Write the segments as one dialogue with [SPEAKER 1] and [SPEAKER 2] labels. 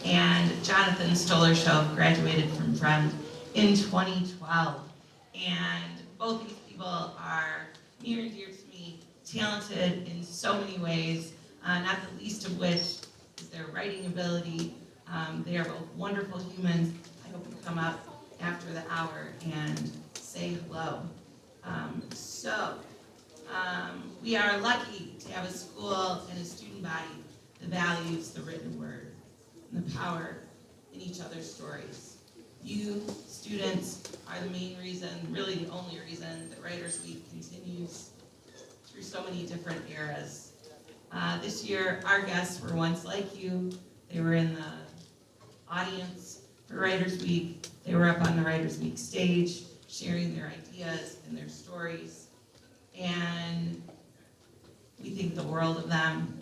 [SPEAKER 1] and Jonathan Stolershow graduated from Friend in 2012. And both these people are near and dear to me, talented in so many ways, not the least of which is their writing ability. They are both wonderful humans. I hope you come up after the hour and say hello. We are lucky to have a school and a student body that values the written word and the power in each other's stories. You, students, are the main reason, really the only reason, that Writers Week continues through so many different eras. This year, our guests were once like you. They were in the audience for Writers Week. They were up on the Writers Week stage, sharing their ideas and their stories. And we think the world of them.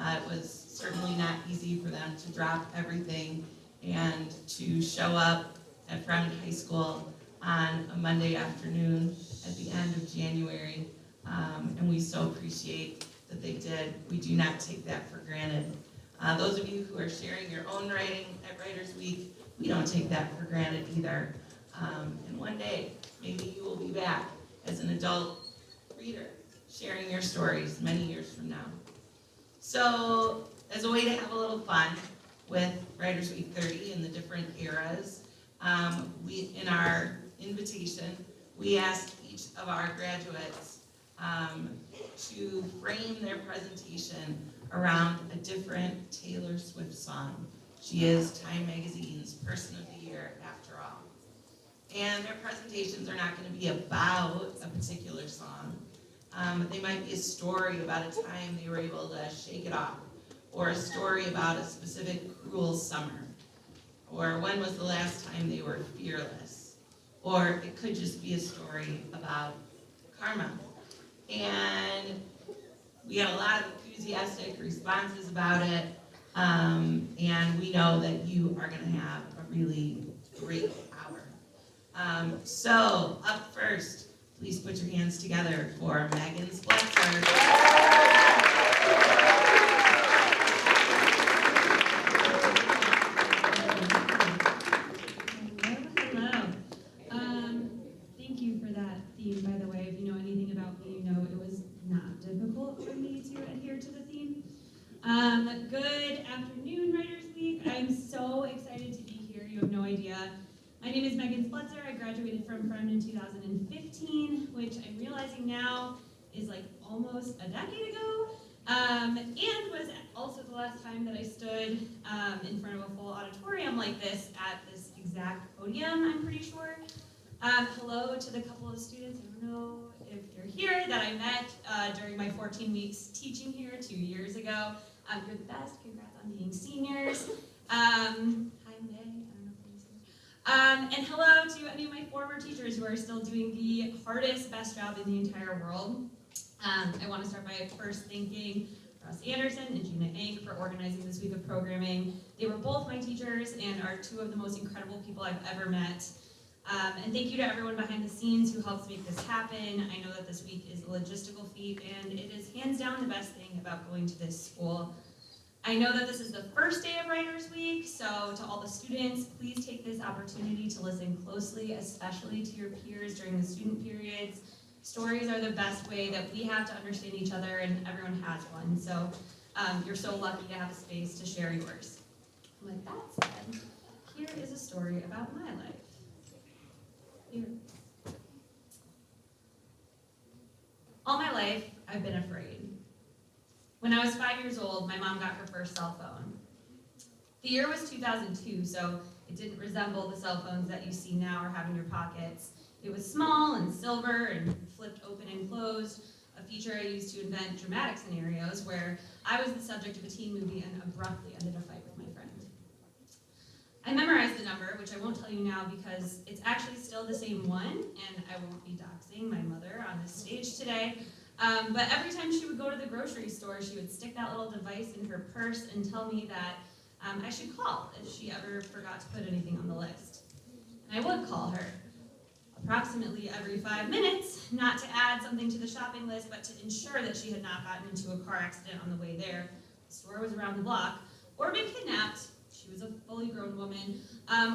[SPEAKER 1] It was certainly not easy for them to drop everything and to show up at Fremont High School on a Monday afternoon at the end of January. And we so appreciate that they did. We do not take that for granted. Those of you who are sharing your own writing at Writers Week, we don't take that for granted either. And one day, maybe you will be back as an adult reader, sharing your stories many years from now. So, as a way to have a little fun with Writers Week 30 and the different eras, in our invitation, we asked each of our graduates to frame their presentation around a different Taylor Swift song. She is Time Magazine's Person of the Year, after all. And their presentations are not going to be about a particular song. They might be a story about a time they were able to shake it off, or a story about a specific cruel summer, or when was the last time they were fearless, or it could just be a story about karma. And we got a lot of enthusiastic responses about it, and we know that you are going to have a really great hour. So, up first, please put your hands together for Megan Spletzer.
[SPEAKER 2] Hello. Thank you for that theme, by the way. If you know anything about me, you know it was not difficult for me to adhere to the theme. Good afternoon, Writers Week. I'm so excited to be here. You have no idea. My name is Megan Spletzer. I graduated from Friend in 2015, which I'm realizing now is like almost a decade ago, and was also the last time that I stood in front of a full auditorium like this at this exact podium, I'm pretty sure. Hello to the couple of students, I don't know if you're here, that I met during my 14 weeks teaching here 2 years ago. You're the best. Congrats on being seniors. Hi, May. And hello to any of my former teachers who are still doing the hardest, best job in the entire world. I want to start by first thanking Russ Anderson and Gina Ank for organizing this week of programming. They were both my teachers and are two of the most incredible people I've ever met. And thank you to everyone behind the scenes who helps make this happen. I know that this week is a logistical feat, and it is hands down the best thing about going to this school. I know that this is the first day of Writers Week, so to all the students, please take this opportunity to listen closely, especially to your peers during the student periods. Stories are the best way that we have to understand each other, and everyone has one, so you're so lucky to have a space to share yours. With that said, here is a story about my life. Here. All my life, I've been afraid. When I was 5 years old, my mom got her first cell phone. The year was 2002, so it didn't resemble the cell phones that you see now or have in your pockets. It was small and silver and flipped open and closed, a feature I used to invent dramatic scenarios where I was the subject of a teen movie and abruptly ended a fight with my friend. I memorized the number, which I won't tell you now because it's actually still the same one, and I won't be doxing my mother on this stage today. But every time she would go to the grocery store, she would stick that little device in her purse and tell me that I should call if she ever forgot to put anything on the list. And I would call her approximately every 5 minutes, not to add something to the shopping list, but to ensure that she had not gotten into a car accident on the way there. The store was around the block, or been kidnapped, she was a fully grown woman,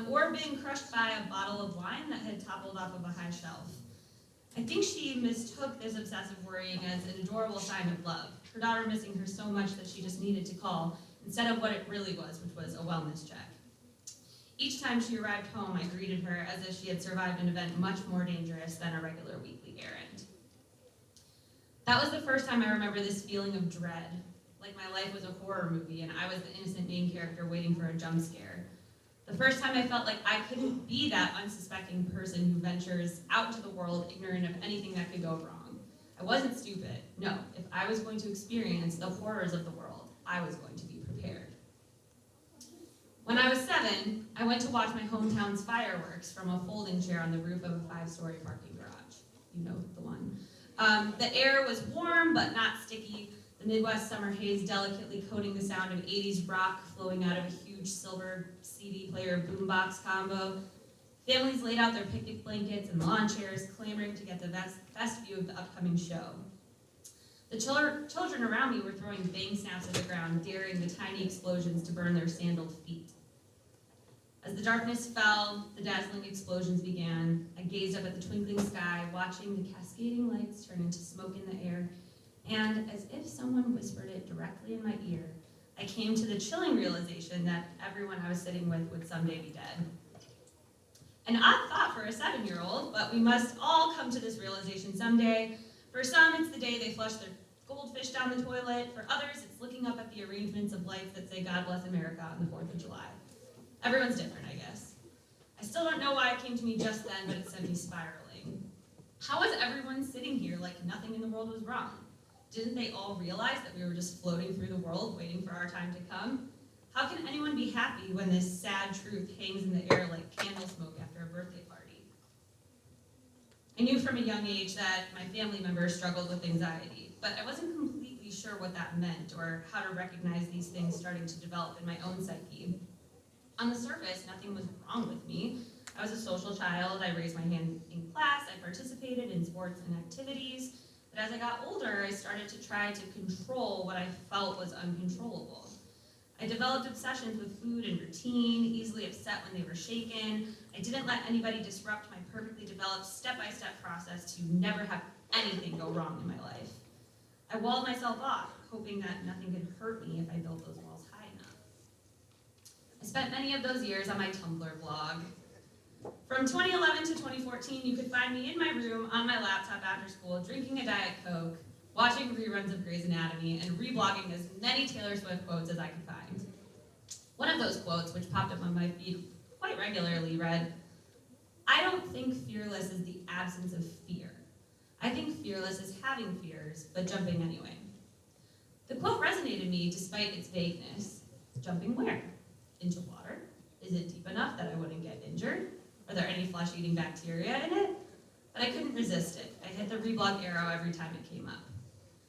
[SPEAKER 2] or been crushed by a bottle of wine that had toppled off of a high shelf. I think she mistook this obsessive worrying as an adorable sign of love, her daughter missing her so much that she just needed to call, instead of what it really was, which was a wellness check. Each time she arrived home, I greeted her as if she had survived an event much more dangerous than a regular weekly errand. That was the first time I remember this feeling of dread, like my life was a horror movie and I was the innocent main character waiting for a jump scare. The first time I felt like I couldn't be that unsuspecting person who ventures out into the world ignorant of anything that could go wrong. I wasn't stupid. No, if I was going to experience the horrors of the world, I was going to be prepared. When I was 7, I went to watch my hometown's fireworks from a folding chair on the roof of a 5-story parking garage. You know the one. The air was warm but not sticky, the Midwest summer haze delicately coating the sound of 80s rock flowing out of a huge silver CD player boombox combo. Families laid out their picnic blankets and lawn chairs, clamoring to get the best view of the upcoming show. The children around me were throwing bang snaps at the ground, daring the tiny explosions to burn their sandaled feet. As the darkness fell, the dazzling explosions began. I gazed up at the twinkling sky, watching the cascading lights turn into smoke in the air, and as if someone whispered it directly in my ear, I came to the chilling realization that everyone I was sitting with would someday be dead. An odd thought for a 7-year-old, but we must all come to this realization someday. For some, it's the day they flush their goldfish down the toilet. For others, it's looking up at the arrangements of lights that say God bless America on the 4th of July. Everyone's different, I guess. I still don't know why it came to me just then, but it sent me spiraling. How was everyone sitting here like nothing in the world was wrong? Didn't they all realize that we were just floating through the world, waiting for our time to come? How can anyone be happy when this sad truth hangs in the air like candle smoke after a birthday party? I knew from a young age that my family members struggled with anxiety, but I wasn't completely sure what that meant or how to recognize these things starting to develop in my own psyche. On the surface, nothing was wrong with me. I was a social child, I raised my hand in class, I participated in sports and activities, but as I got older, I started to try to control what I felt was uncontrollable. I developed obsessions with food and routine, easily upset when they were shaken. I didn't let anybody disrupt my perfectly developed step-by-step process to never have anything go wrong in my life. I walled myself off, hoping that nothing could hurt me if I built those walls high enough. I spent many of those years on my Tumblr blog. From 2011 to 2014, you could find me in my room on my laptop after school, drinking a Diet Coke, watching reruns of Grey's Anatomy, and reblogging as many Taylor Swift quotes as I could find. One of those quotes, which popped up on my feed quite regularly, read, "I don't think fearless is the absence of fear. I think fearless is having fears, but jumping anyway." The quote resonated with me despite its vagueness. Jumping where? Into water? Is it deep enough that I wouldn't get injured? Are there any flesh-eating bacteria in it? But I couldn't resist it. I hit the reblog arrow every time it came up.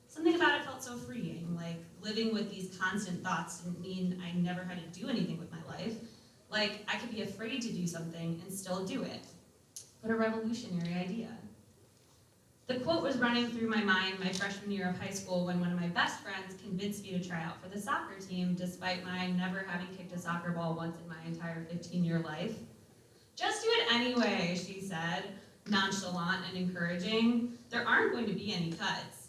[SPEAKER 2] Something about it felt so freeing, like living with these constant thoughts didn't mean I never had to do anything with my life. Like I could be afraid to do something and still do it. What a revolutionary idea. The quote was running through my mind my freshman year of high school when one of my best friends convinced me to try out for the soccer team despite my never having kicked a soccer ball once in my entire 15-year life. "Just do it anyway," she said, nonchalant and encouraging. "There aren't going to be any cuts."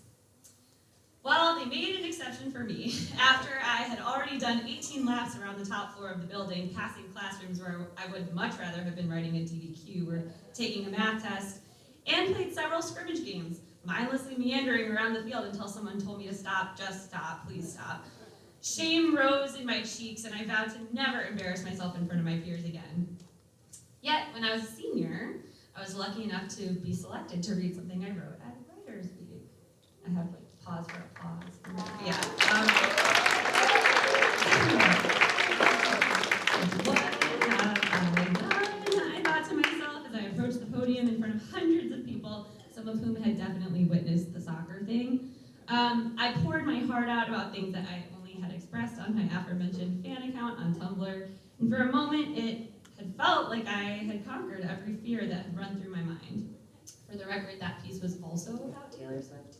[SPEAKER 2] Well, they made an exception for me. After I had already done 18 laps around the top floor of the building, passing classrooms where I would much rather have been writing a DDQ or taking a math test, and played several scrimmage games, mindlessly meandering around the field until someone told me to stop, just stop, please stop. Shame rose in my cheeks, and I vowed to never embarrass myself in front of my peers again. Yet, when I was a senior, I was lucky enough to be selected to read something I wrote at Writers Week. I have pause for applause. Yeah. What have I done? I thought to myself as I approached the podium in front of hundreds of people, some of whom had definitely witnessed the soccer thing. I poured my heart out about things that I only had expressed on my aforementioned fan account on Tumblr, and for a moment it had felt like I had conquered every fear that had run through my mind. For the record, that piece was also about Taylor Swift.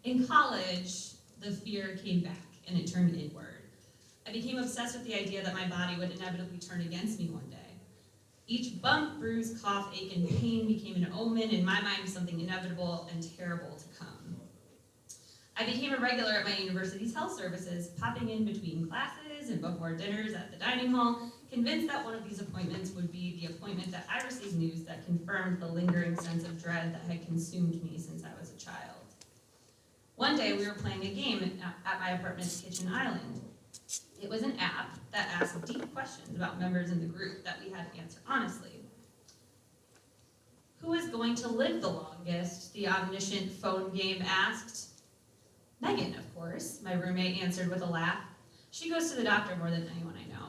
[SPEAKER 2] In college, the fear came back and it turned inward. I became obsessed with the idea that my body would inevitably turn against me one day. Each bump, bruise, cough, ache, and pain became an omen, in my mind, of something inevitable and terrible to come. I became a regular at my university's health services, popping in between classes and before dinners at the dining hall, convinced that one of these appointments would be the appointment that I received news that confirmed the lingering sense of dread that had consumed me since I was a child. One day, we were playing a game at my apartment's kitchen island. It was an app that asked deep questions about members in the group that we had to answer honestly. Who is going to live the longest? The omniscient phone game asked. Megan, of course, my roommate answered with a laugh. She goes to the doctor more than anyone I know.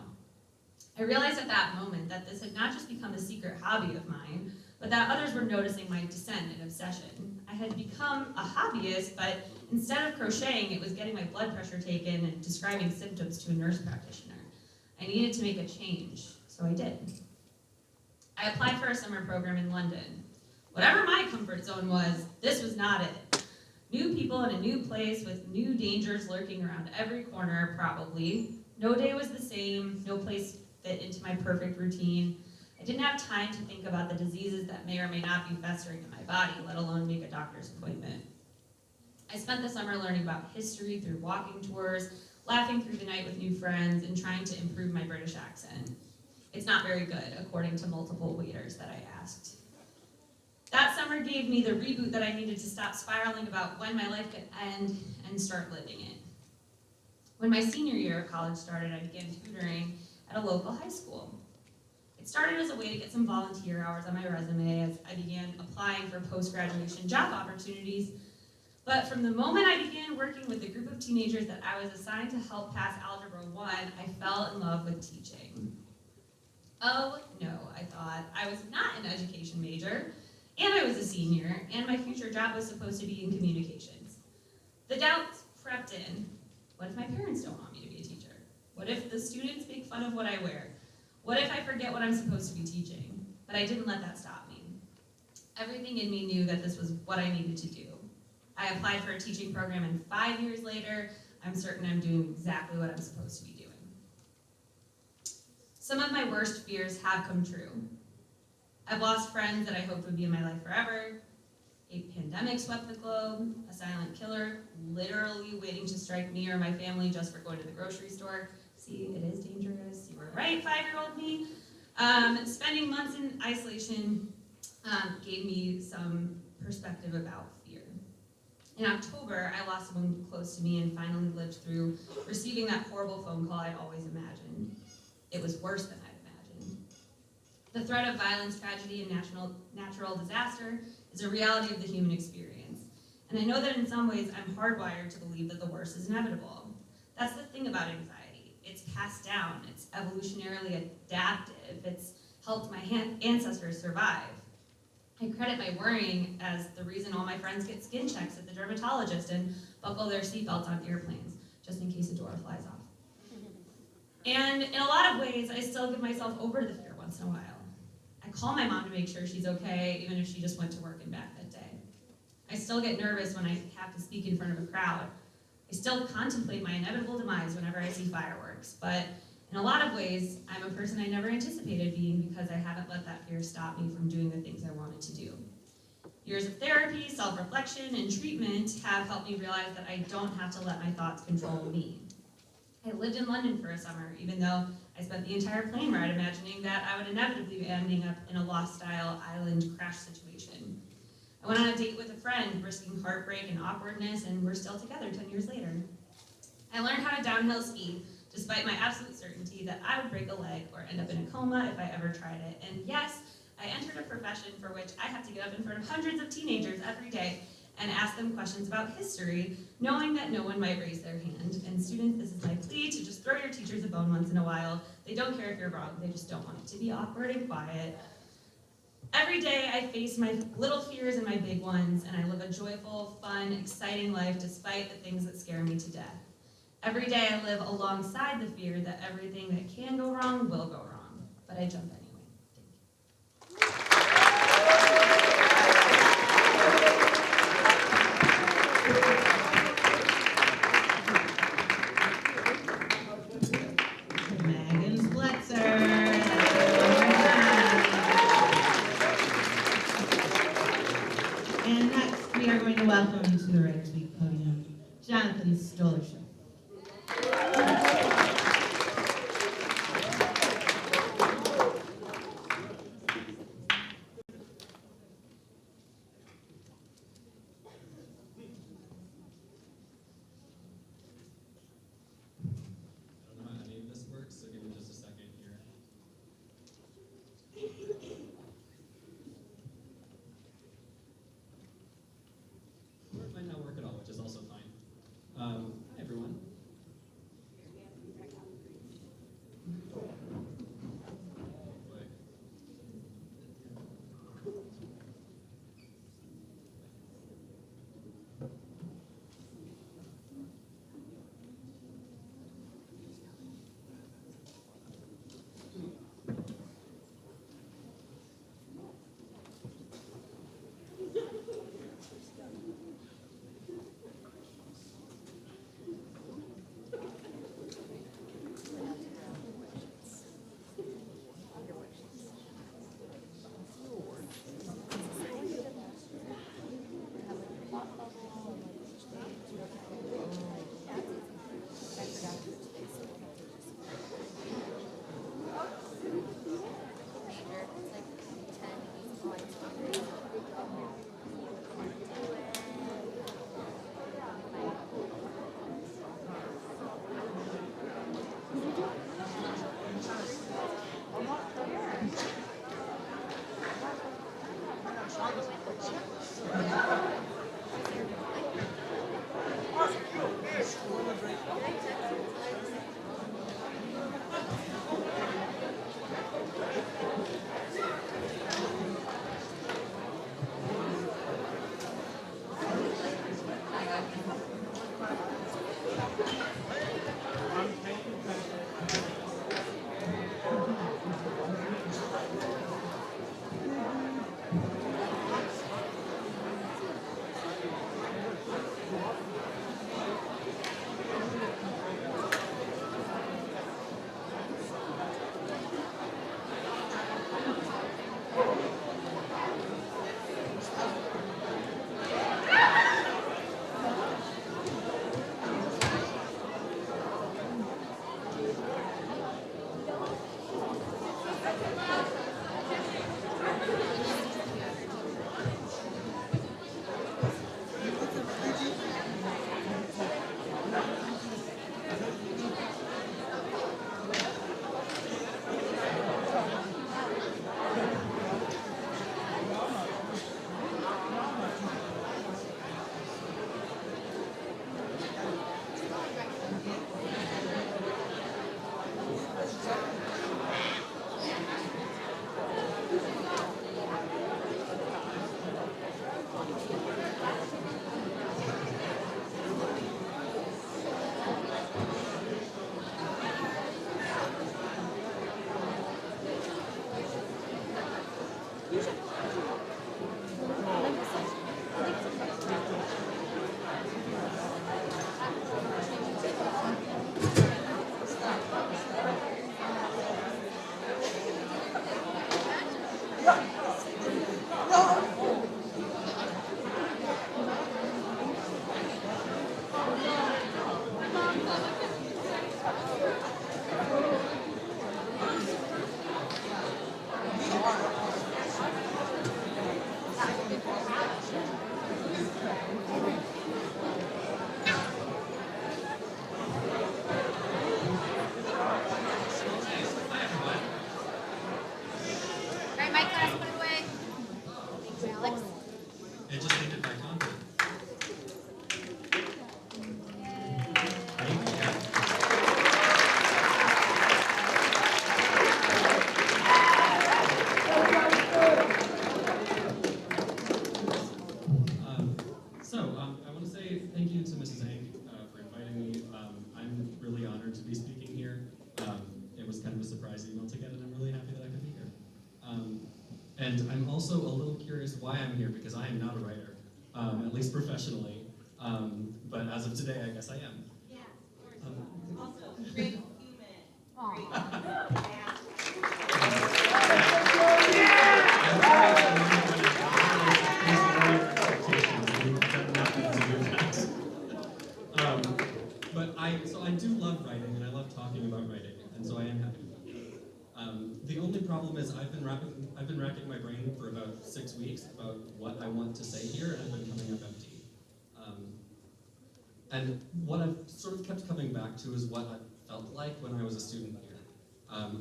[SPEAKER 2] I realized at that moment that this had not just become a secret hobby of mine, but that others were noticing my descent in obsession. I had become a hobbyist, but instead of crocheting, it was getting my blood pressure taken and describing symptoms to a nurse practitioner. I needed to make a change, so I did. I applied for a summer program in London. Whatever my comfort zone was, this was not it. New people in a new place with new dangers lurking around every corner, probably. No day was the same, no place fit into my perfect routine. I didn't have time to think about the diseases that may or may not be festering in my body, let alone make a doctor's appointment. I spent the summer learning about history through walking tours, laughing through the night with new friends, and trying to improve my British accent. It's not very good, according to multiple waiters that I asked. That summer gave me the reboot that I needed to stop spiraling about when my life could end and start living it. When my senior year of college started, I began tutoring at a local high school. It started as a way to get some volunteer hours on my resume as I began applying for post-graduation job opportunities. But from the moment I began working with the group of teenagers that I was assigned to help pass Algebra 1, I fell in love with teaching. Oh no, I thought, I was not an education major, and I was a senior, and my future job was supposed to be in communications. The doubts crept in. What if my parents don't want me to be a teacher? What if the students make fun of what I wear? What if I forget what I'm supposed to be teaching? But I didn't let that stop me. Everything in me knew that this was what I needed to do. I applied for a teaching program, and 5 years later, I'm certain I'm doing exactly what I'm supposed to be doing. Some of my worst fears have come true. I've lost friends that I hoped would be in my life forever. A pandemic swept the globe. A silent killer literally waiting to strike me or my family just for going to the grocery store. See, it is dangerous. You were right, 5-year-old me. Spending months in isolation gave me some perspective about fear. In October, I lost someone close to me and finally lived through receiving that horrible phone call I'd always imagined. It was worse than I'd imagined. The threat of violence, tragedy, and natural disaster is a reality of the human experience. And I know that in some ways I'm hardwired to believe that the worst is inevitable. That's the thing about anxiety. It's passed down, it's evolutionarily adaptive, it's helped my ancestors survive. I credit my worrying as the reason all my friends get skin checks at the dermatologist and buckle their seatbelts on airplanes, just in case a door flies off. And in a lot of ways, I still give myself over to the fear once in a while. I call my mom to make sure she's okay, even if she just went to work and back that day. I still get nervous when I have to speak in front of a crowd. I still contemplate my inevitable demise whenever I see fireworks, but in a lot of ways, I'm a person I never anticipated being because I haven't let that fear stop me from doing the things I wanted to do. Years of therapy, self-reflection, and treatment have helped me realize that I don't have to let my thoughts control me. I lived in London for a summer, even though I spent the entire plane ride imagining that I would inevitably be ending up in a Lost-style island crash situation. I went on a date with a friend, risking heartbreak and awkwardness, and we're still together 10 years later. I learned how to downhill ski, despite my absolute certainty that I would break a leg or end up in a coma if I ever tried it. And yes, I entered a profession for which I have to get up in front of hundreds of teenagers every day and ask them questions about history, knowing that no one might raise their hand. And students, this is my plea to just throw your teachers a bone once in a while. They don't care if you're wrong, they just don't want it to be awkward and quiet. Every day I face my little fears and my big ones, and I live a joyful, fun, exciting life despite the things that scare me to death. Every day I live alongside the fear that everything that can go wrong will go wrong, but I jump anyway. Thank you.
[SPEAKER 1] welcome to the Right Week podium, Jonathan Stolarship.
[SPEAKER 3] Hi, everyone. It just looked at my content. I want to say thank you to Mrs. Hank for inviting me. I'm really honored to be speaking here. It was kind of a surprise email to get, and I'm really happy that I could be here. And I'm also a little curious why I'm here, because I am not a writer, at least professionally. But as of today, I guess I am.
[SPEAKER 1] Yeah, also great human. Great.
[SPEAKER 3] 6 weeks about what I want to say here, and I've been coming up empty. And what I've sort of kept coming back to is what I felt like when I was a student here.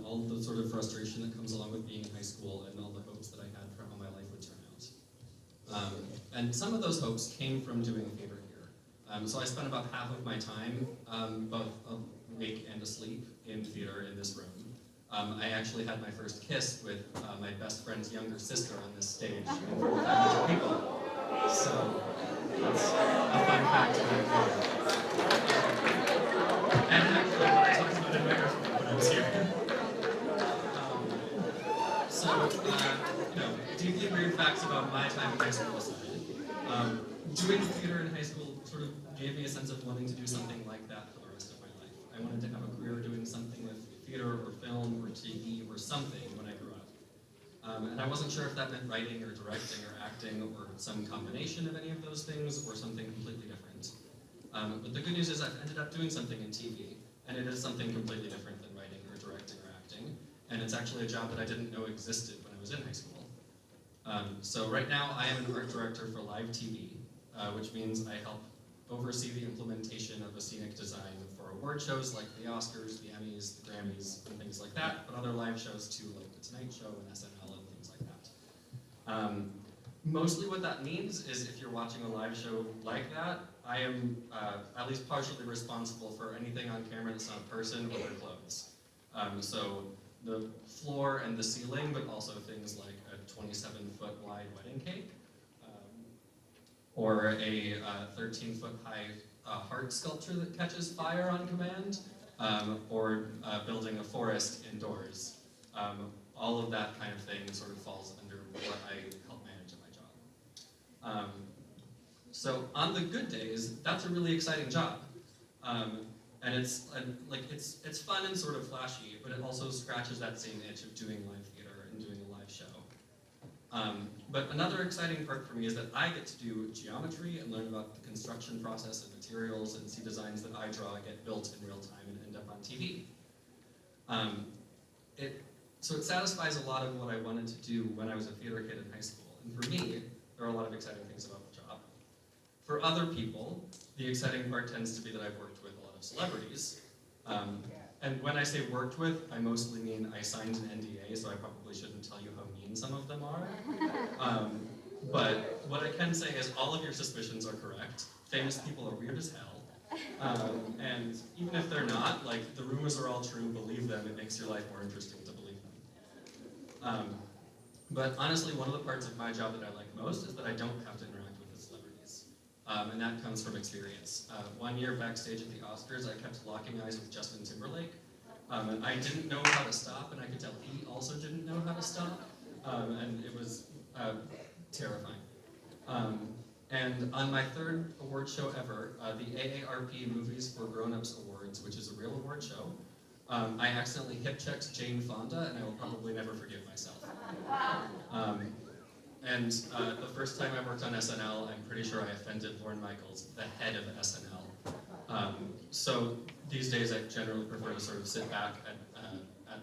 [SPEAKER 3] All the sort of frustration that comes along with being in high school and all the hopes that I had for how my life would turn out. And some of those hopes came from doing theater here. So I spent about half of my time, both awake and asleep, in theater in this room. I actually had my first kiss with my best friend's younger sister on this stage in front of hundreds of people. So that's a fun fact about theater. And actually, I talked about it in my earthquake when I was here. Deeply weird facts about my time in high school aside. Doing theater in high school sort of gave me a sense of wanting to do something like that for the rest of my life. I wanted to have a career doing something with theater or film or TV or something when I grew up. And I wasn't sure if that meant writing or directing or acting or some combination of any of those things or something completely different. But the good news is I've ended up doing something in TV, and it is something completely different than writing or directing or acting. And it's actually a job that I didn't know existed when I was in high school. So right now I am an art director for live TV, which means I help oversee the implementation of a scenic design for award shows like the Oscars, the Emmys, the Grammys, and things like that, but other live shows too, like The Tonight Show and SNL and things like that. Mostly what that means is if you're watching a live show like that, I am at least partially responsible for anything on camera that's not a person or their clothes. So the floor and the ceiling, but also things like a 27-foot wide wedding cake, or a 13-foot high heart sculpture that catches fire on command, or building a forest indoors. All of that kind of thing sort of falls under what I help manage in my job. So on the good days, that's a really exciting job. And it's fun and sort of flashy, but it also scratches that same itch of doing live theater and doing a live show. But another exciting part for me is that I get to do geometry and learn about the construction process and materials and see designs that I draw get built in real time and end up on TV. So it satisfies a lot of what I wanted to do when I was a theater kid in high school. And for me, there are a lot of exciting things about the job. For other people, the exciting part tends to be that I've worked with a lot of celebrities. And when I say worked with, I mostly mean I signed an NDA, so I probably shouldn't tell you how mean some of them are. But what I can say is all of your suspicions are correct. Famous people are weird as hell. And even if they're not, like, the rumors are all true, believe them, it makes your life more interesting to believe them. But honestly, one of the parts of my job that I like most is that I don't have to interact with the celebrities. And that comes from experience. 1 year backstage at the Oscars, I kept locking eyes with Justin Timberlake. And I didn't know how to stop, and I could tell he also didn't know how to stop. And it was terrifying. And on my third award show ever, the AARP Movies for Grown-Ups Awards, which is a real award show, I accidentally hip-checked Jane Fonda, and I will probably never forgive myself. And the first time I worked on SNL, I'm pretty sure I offended Lorne Michaels, the head of SNL. So these days I generally prefer to sort of sit back at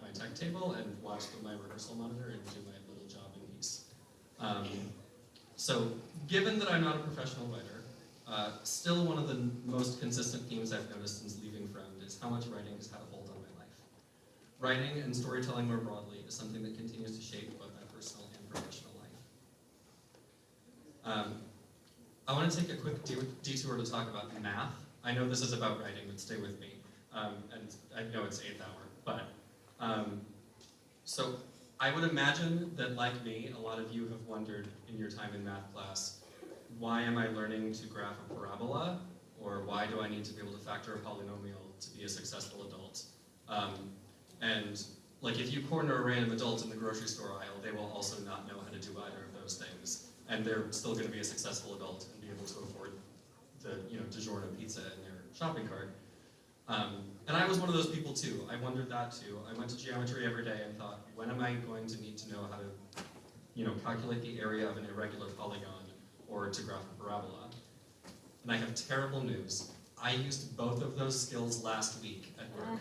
[SPEAKER 3] my tech table and watch my rehearsal monitor and do my little job in peace. So given that I'm not a professional writer, still one of the most consistent themes I've noticed since leaving Friend is how much writing has had a hold on my life. Writing and storytelling more broadly is something that continues to shape both my personal and professional life. I want to take a quick detour to talk about math. I know this is about writing, but stay with me. And I know it's 8th hour, but so I would imagine that, like me, a lot of you have wondered in your time in math class, why am I learning to graph a parabola? Or why do I need to be able to factor a polynomial to be a successful adult? And like, if you corner a random adult in the grocery store aisle, they will also not know how to do either of those things. And they're still going to be a successful adult and be able to afford the DiGiorno pizza in their shopping cart. And I was one of those people too. I wondered that too. I went to geometry every day and thought, when am I going to need to know how to, calculate the area of an irregular polygon or to graph a parabola? And I have terrible news. I used both of those skills last week at work.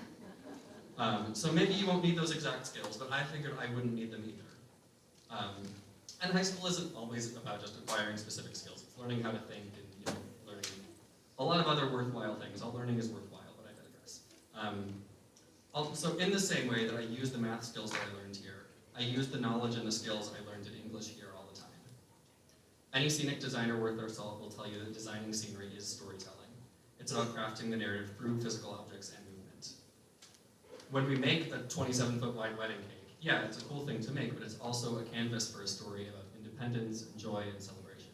[SPEAKER 3] So maybe you won't need those exact skills, but I figured I wouldn't need them either. And high school isn't always about just acquiring specific skills. It's learning how to think and learning a lot of other worthwhile things. All learning is worthwhile, but I digress. So in the same way that I use the math skills that I learned here, I use the knowledge and the skills I learned in English here all the time. Any scenic designer worth their salt will tell you that designing scenery is storytelling. It's about crafting the narrative through physical objects and movement. When we make a 27-foot wide wedding cake, yeah, it's a cool thing to make, but it's also a canvas for a story about independence and joy and celebration.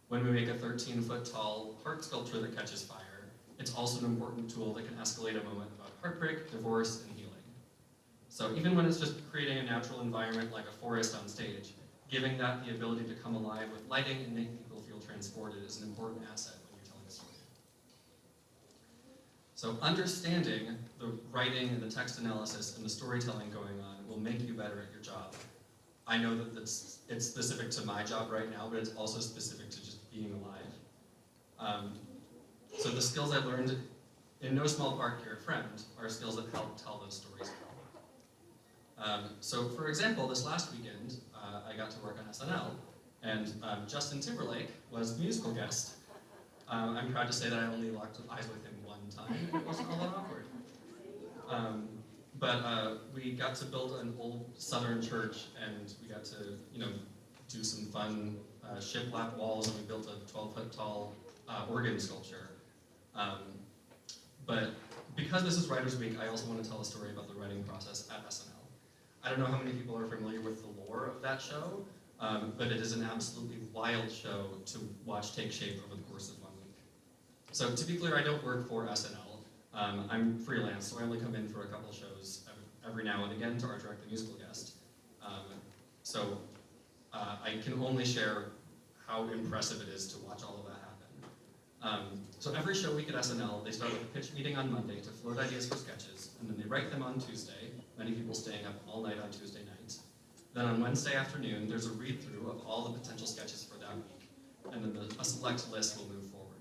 [SPEAKER 3] When we make a 13-foot tall heart sculpture that catches fire, it's also an important tool that can escalate a moment about heartbreak, divorce, and healing. So even when it's just creating a natural environment like a forest on stage, giving that the ability to come alive with lighting and make people feel transported is an important asset when you're telling a story. So understanding the writing and the text analysis and the storytelling going on will make you better at your job. I know that it's specific to my job right now, but it's also specific to just being alive. So the skills I learned, in no small part here at Friend, are skills that help tell those stories well. So for example, this last weekend, I got to work on SNL, and Justin Timberlake was the musical guest. I'm proud to say that I only locked eyes with him one time, and it wasn't all that awkward. But we got to build an old Southern church, and we got to, do some fun shiplap walls, and we built a 12-foot tall organ sculpture. But because this is Writers Week, I also want to tell a story about the writing process at SNL. I don't know how many people are familiar with the lore of that show, but it is an absolutely wild show to watch take shape over the course of 1 week. So to be clear, I don't work for SNL. I'm freelance, so I only come in for a couple shows every now and again to art direct the musical guest. So I can only share how impressive it is to watch all of that happen. So every show week at SNL, they start with a pitch meeting on Monday to float ideas for sketches, and then they write them on Tuesday, many people staying up all night on Tuesday night. Then on Wednesday afternoon, there's a read-through of all the potential sketches for that week, and then a select list will move forward.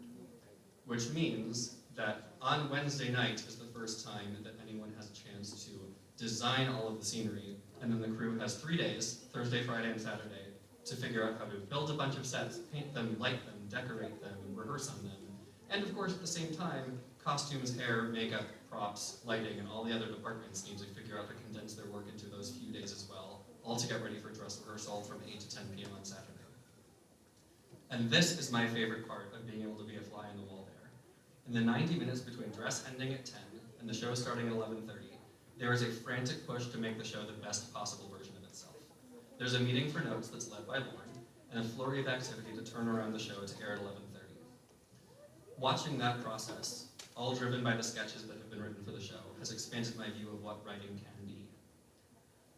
[SPEAKER 3] Which means that on Wednesday night is the first time that anyone has a chance to design all of the scenery, and then the crew has 3 days, Thursday, Friday, and Saturday, to figure out how to build a bunch of sets, paint them, light them, decorate them, and rehearse on them. And of course, at the same time, costumes, hair, makeup, props, lighting, and all the other departments need to figure out how to condense their work into those few days as well, all to get ready for dress rehearsal from 8 to 10 p.m. on Saturday. And this is my favorite part of being able to be a fly on the wall there. In the 90 minutes between dress ending at 10 and the show starting at 11:30, there is a frantic push to make the show the best possible version of itself. There's a meeting for notes that's led by Lauren, and a flurry of activity to turn around the show to air at 11:30. Watching that process, all driven by the sketches that have been written for the show, has expanded my view of what writing can be.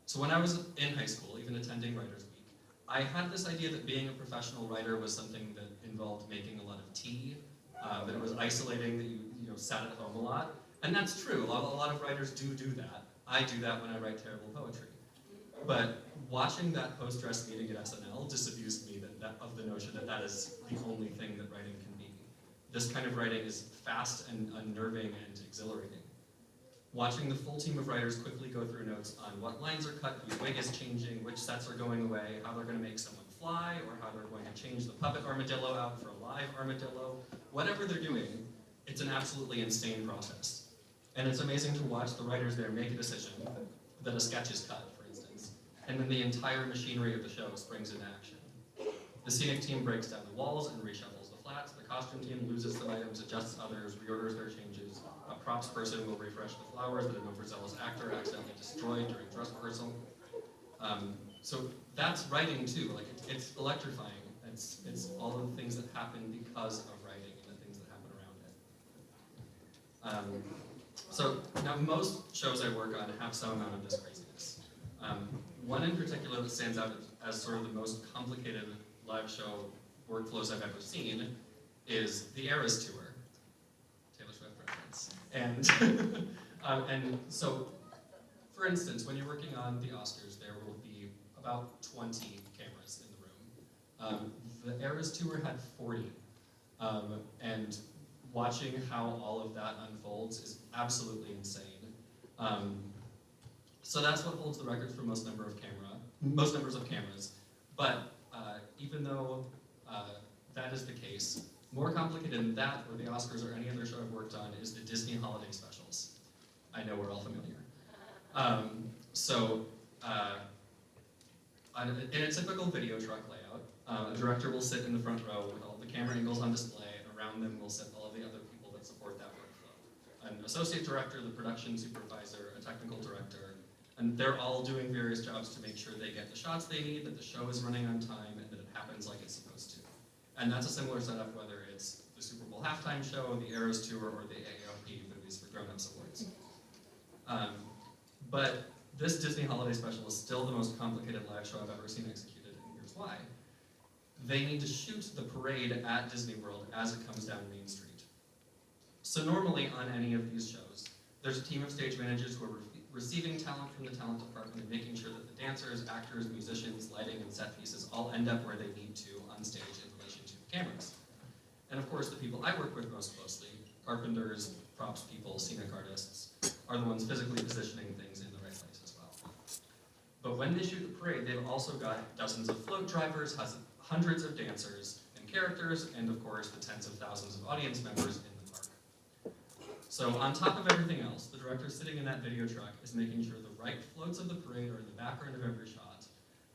[SPEAKER 3] So when I was in high school, even attending Writers Week, I had this idea that being a professional writer was something that involved making a lot of tea, that it was isolating, that you sat at home a lot. And that's true, a lot of writers do that. I do that when I write terrible poetry. But watching that post-dress meeting at SNL disabused me of the notion that is the only thing that writing can be. This kind of writing is fast and unnerving and exhilarating. Watching the full team of writers quickly go through notes on what lines are cut, whose wig is changing, which sets are going away, how they're going to make someone fly, or how they're going to change the puppet armadillo out for a live armadillo. Whatever they're doing, it's an absolutely insane process. And it's amazing to watch the writers there make a decision that a sketch is cut, for instance, and then the entire machinery of the show springs into action. The scenic team breaks down the walls and reshuffles the flats, the costume team loses some items, adjusts others, reorders their changes, a props person will refresh the flowers that an overzealous actor accidentally destroyed during dress rehearsal. So that's writing too, like it's electrifying. It's all of the things that happen because of writing and the things that happen around it. So now most shows I work on have some amount of this craziness. One in particular that stands out as sort of the most complicated live show workflows I've ever seen is the Eras Tour. Taylor Swift reference. And so, for instance, when you're working on the Oscars, there will be about 20 cameras in the room. The Eras Tour had 40. And watching how all of that unfolds is absolutely insane. So that's what holds the record for most numbers of cameras. But even though that is the case, more complicated than that, or the Oscars or any other show I've worked on, is the Disney holiday specials. I know we're all familiar. In a typical video truck layout, a director will sit in the front row with all the camera angles on display, and around them will sit all of the other people that support that workflow. An associate director, the production supervisor, a technical director, and they're all doing various jobs to make sure they get the shots they need, that the show is running on time, and that it happens like it's supposed to. And that's a similar setup whether it's the Super Bowl halftime show, the Eras Tour, or the AARP Movies for Grown-Ups Awards. But this Disney holiday special is still the most complicated live show I've ever seen executed, and here's why. They need to shoot the parade at Disney World as it comes down Main Street. So normally on any of these shows, there's a team of stage managers who are receiving talent from the talent department and making sure that the dancers, actors, musicians, lighting, and set pieces all end up where they need to on stage in relation to the cameras. And of course, the people I work with most closely, carpenters, props people, scenic artists, are the ones physically positioning things in the right place as well. But when they shoot the parade, they've also got dozens of float drivers, hundreds of dancers and characters, and of course, the tens of thousands of audience members in the park. So on top of everything else, the director sitting in that video truck is making sure the right floats of the parade are in the background of every shot.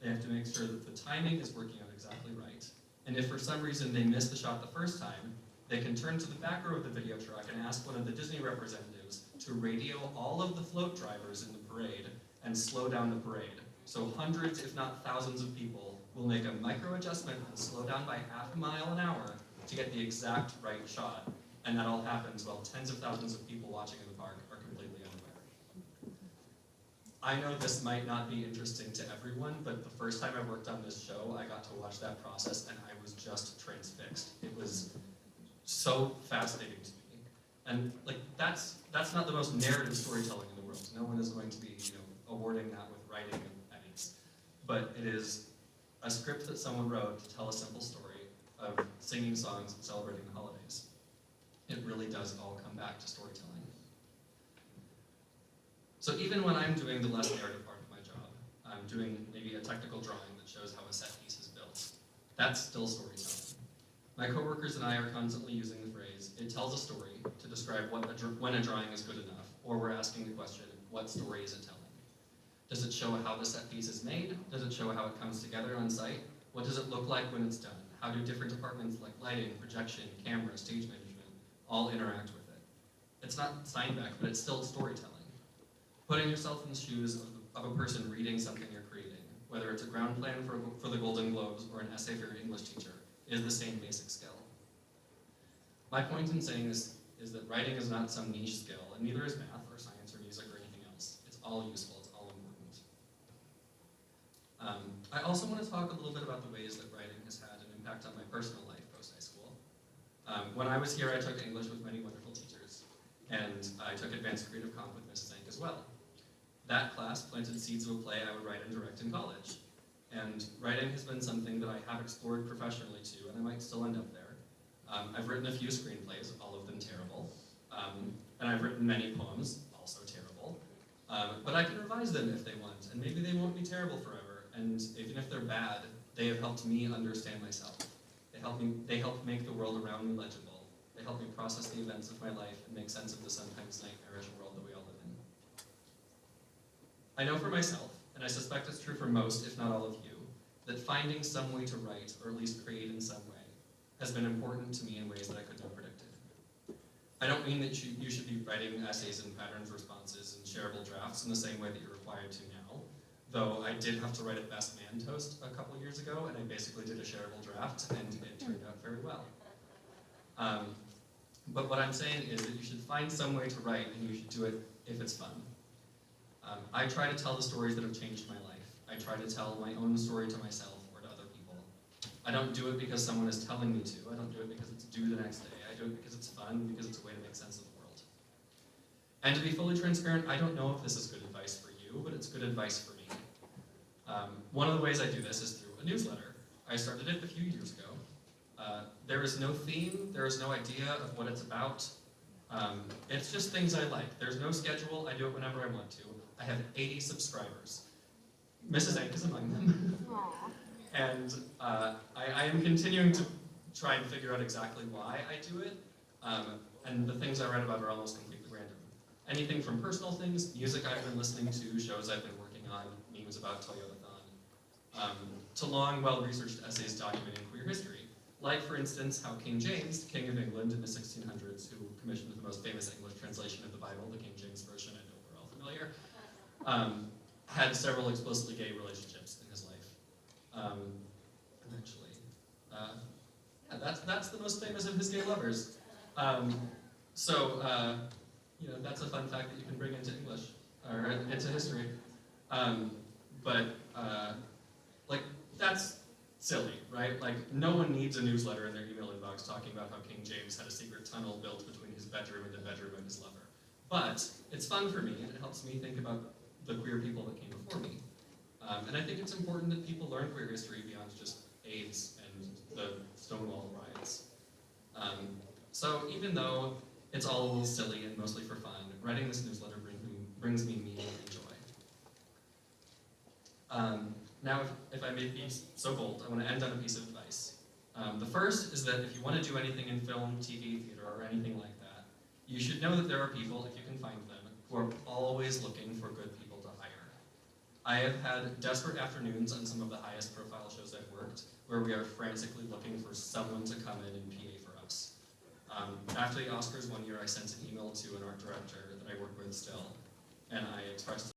[SPEAKER 3] They have to make sure that the timing is working out exactly right. And if for some reason they miss the shot the first time, they can turn to the back row of the video truck and ask one of the Disney representatives to radio all of the float drivers in the parade and slow down the parade. So hundreds, if not thousands of people will make a micro adjustment and slow down by half a mile an hour to get the exact right shot. And that all happens while tens of thousands of people watching in the park are completely unaware. I know this might not be interesting to everyone, but the first time I worked on this show, I got to watch that process and I was just transfixed. It was so fascinating to me. And like that's not the most narrative storytelling in the world. No one is going to be, awarding that with writing and edits. But it is a script that someone wrote to tell a simple story of singing songs and celebrating the holidays. It really does all come back to storytelling. So even when I'm doing the less narrative part of my job, I'm doing maybe a technical drawing that shows how a set piece is built. That's still storytelling. My coworkers and I are constantly using the phrase, it tells a story, to describe when a drawing is good enough, or we're asking the question, what story is it telling? Does it show how the set piece is made? Does it show how it comes together on site? What does it look like when it's done? How do different departments like lighting, projection, camera, stage management, all interact with it? It's not Steinbeck, but it's still storytelling. Putting yourself in the shoes of a person reading something you're creating, whether it's a ground plan for the Golden Globes or an essay for your English teacher, is the same basic skill. My point in saying this is that writing is not some niche skill, and neither is math or science or music or anything else. It's all useful, it's all important. I also want to talk a little bit about the ways that writing has had an impact on my personal life post-high school. When I was here, I took English with many wonderful teachers, and I took advanced creative comp with Mrs. Zank as well. That class planted seeds of a play I would write and direct in college. And writing has been something that I have explored professionally too, and I might still end up there. I've written a few screenplays, all of them terrible, and I've written many poems, also terrible. But I can revise them if they want, and maybe they won't be terrible forever. And even if they're bad, they have helped me understand myself. They help make the world around me legible. They help me process the events of my life and make sense of the sometimes nightmarish world that we all live in. I know for myself, and I suspect it's true for most, if not all of you, that finding some way to write, or at least create in some way, has been important to me in ways that I couldn't have predicted. I don't mean that you should be writing essays and patterns, responses, and shareable drafts in the same way that you're required to now, though I did have to write a Best Man toast a couple years ago, and I basically did a shareable draft, and it turned out very well. But what I'm saying is that you should find some way to write, and you should do it if it's fun. I try to tell the stories that have changed my life. I try to tell my own story to myself or to other people. I don't do it because someone is telling me to. I don't do it because it's due the next day. I do it because it's fun, because it's a way to make sense of the world. And to be fully transparent, I don't know if this is good advice for you, but it's good advice for me. One of the ways I do this is through a newsletter. I started it a few years ago. There is no theme, there is no idea of what it's about. It's just things I like. There's no schedule, I do it whenever I want to. I have 80 subscribers. Mrs. Zank is among them. And I am continuing to try and figure out exactly why I do it. And the things I write about are almost completely random. Anything from personal things, music I've been listening to, shows I've been working on, memes about Toyotathon, to long, well-researched essays documenting queer history. Like, for instance, how King James, King of England in the 1600s, who commissioned the most famous English translation of the Bible, the King James Version, I know we're all familiar, had several explicitly gay relationships in his life. That's the most famous of his gay lovers. That's a fun fact that you can bring into English, or into history. That's silly, right? Like, no one needs a newsletter in their email inbox talking about how King James had a secret tunnel built between his bedroom and the bedroom of his lover. But it's fun for me, and it helps me think about the queer people that came before me. And I think it's important that people learn queer history beyond just AIDS and the Stonewall riots. So even though it's all a little silly and mostly for fun, writing this newsletter brings me meaning and joy. Now, if I may be so bold, I want to end on a piece of advice. The first is that if you want to do anything in film, TV, theater, or anything like that, you should know that there are people, if you can find them, who are always looking for good people to hire. I have had desperate afternoons on some of the highest profile shows I've worked, where we are frantically looking for someone to come in and PA for us. After the Oscars one year, I sent an email to an art director that I work with still, and I expressed